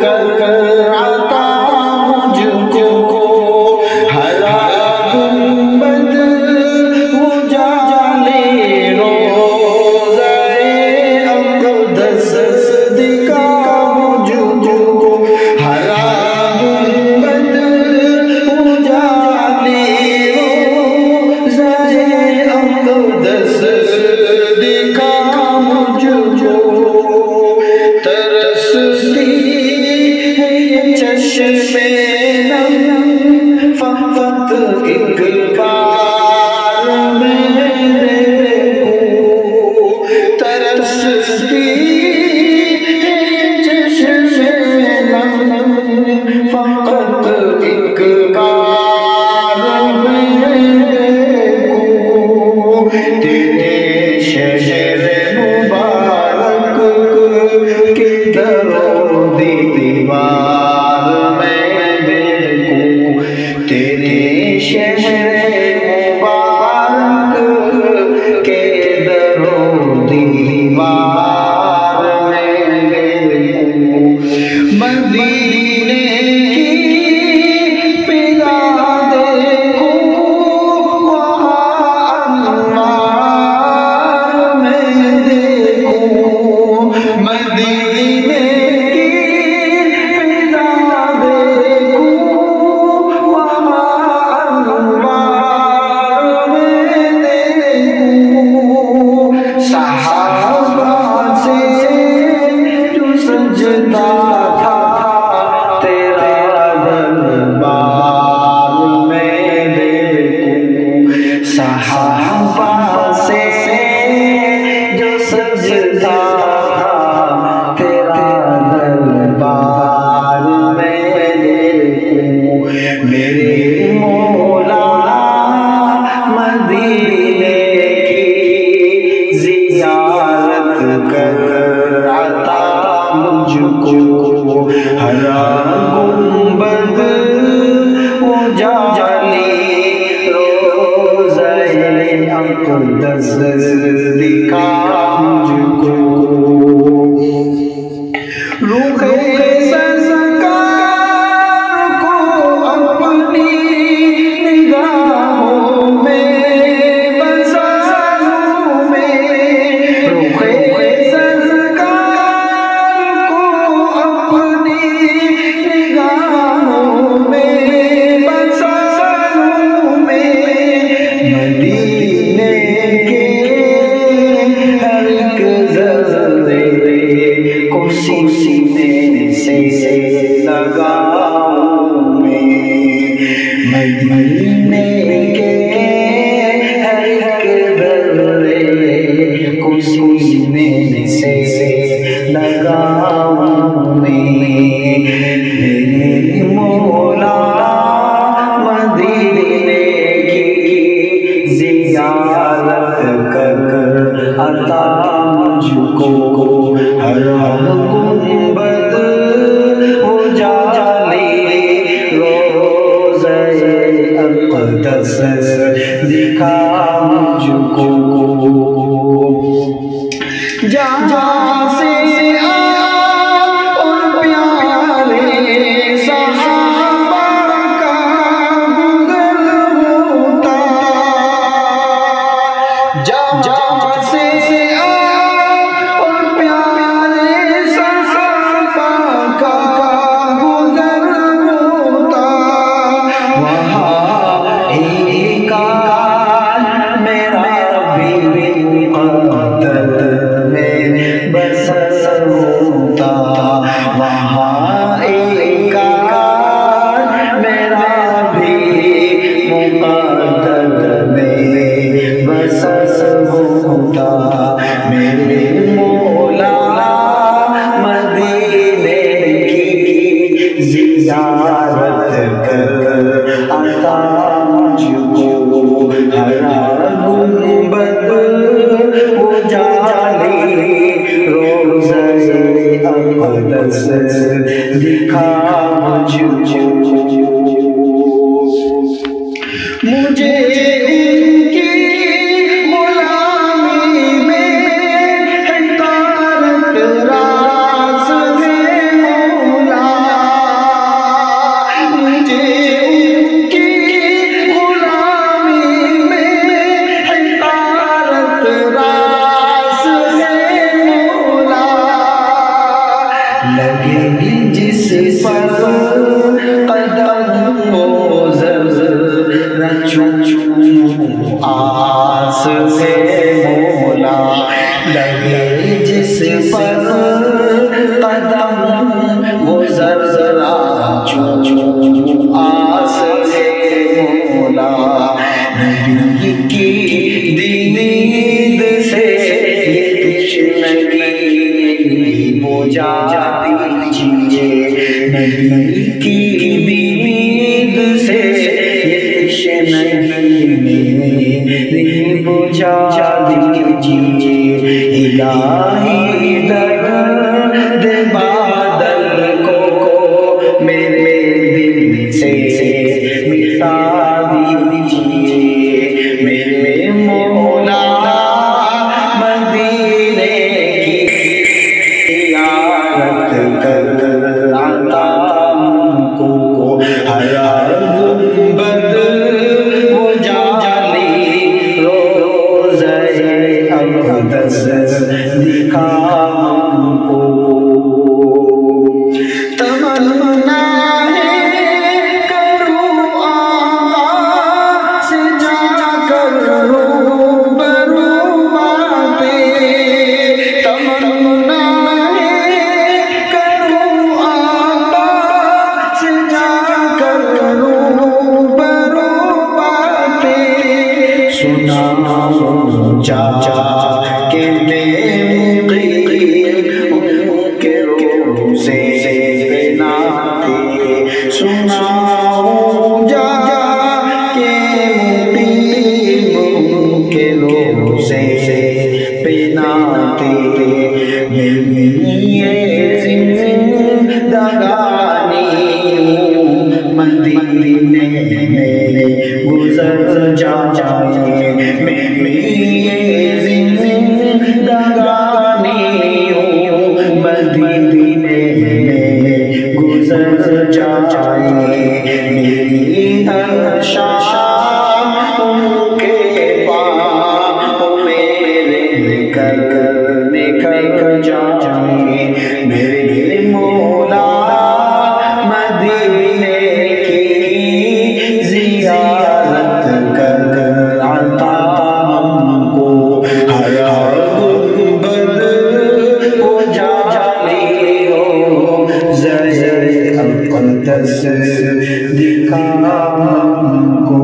کر عطا مجھ کو ہرا گنبد وہ جالے روضہ اقدس دکھا مجھ کو ہرا گنبد وہ جالے روضہ اقدس دکھا مجھ کو ترستی ہے یہ چشم نم فقط ایک بار میرے کو ترستی ہے یہ چشم نم فقط ایک بار میرے کو تیرے شہر مبارک کے در و دیوار میرے کو تیرے شہر مبارک کے در و دیوار میرے کو مدینے کی فضا دیکھو وہاں انوار میں دیکھو مدینے کی فضا دیکھو وہاں انوار میں دیکھو صحابہ سے جو سجدہ تھا تیرا دربار میں دیکھو صحابہ سے جو سجدہ تھا تیرا دربار میں دیکھو میرے مولا مدینے کی زیارت کر عطا مجھ کو ہرا گنبد وہ جالی روضہ اقدس دکھا مجھ کو روح سرکار کو اپنی نگاہوں میں بسا لوں میں روح سرکار کو اپنی نگاہوں میں بسا لوں میں مدینے کے ہر ایک ذرے کو سینے سے لگاؤں میں مدینے کے ہر ایک ذرے کو سینے سے لگاؤں میں میرے مولا مدینے کی زیارت کر عطا مجھ کو ہرا گنبد وہ جالی روضہ اقدس دکھا مجھ کو جہاں سے آپ اور پیارے صحابہ کا گزر ہوتا جہاں سے آپ اور پیارے صحابہ کا گزر ہوتا وہاں ایک میرا بھی مقدر میں بسر ہوتا وہاں ایک میرا بھی مقدر میں بسر ہوتا میرے مولا مدینے کی زیارت کر عطا مجھ کو ہرا گنبد وہ جالی روضہ اقدس دکھا مجھ کو مجھے ان کی غلامی میں حقارت راز ہے مولا لگے جس پر قدم و ذرہ چوموں آس سے مولا، لگے جس پر قدم و ذرہ چوموں آس سے مولا، نبی کی دید سے یہ تشنگی بجھا دیجئے، نبی کی دید سے یہ تشنگی میری بجھا دیجئے، الہی درد بادل کو میرے دل سے مٹا دیجئے، میرے مولا مدینے کی زیارت کر عطا ہم کو، ہر گنبد وہ جعلی روضہ اقدس دکھا ہم کو، تمنا چاچا کے مقیم ان کے روزے پہ ناتے، سناؤں جا کے مقیم ان کے روزے پہ ناتے، میری یہ زندگانی مدینے میں گزر جائے، میری یہ زندگانی مدینے میں گزر جائے، میری ہر شام ان کے پاؤں میرے کر نکل جائے، میرے مولا مدینے کی زیارت کر عطا ہم کو، ہر گنبد وہ جعلی روضہ اقدس دکھا ہم کو۔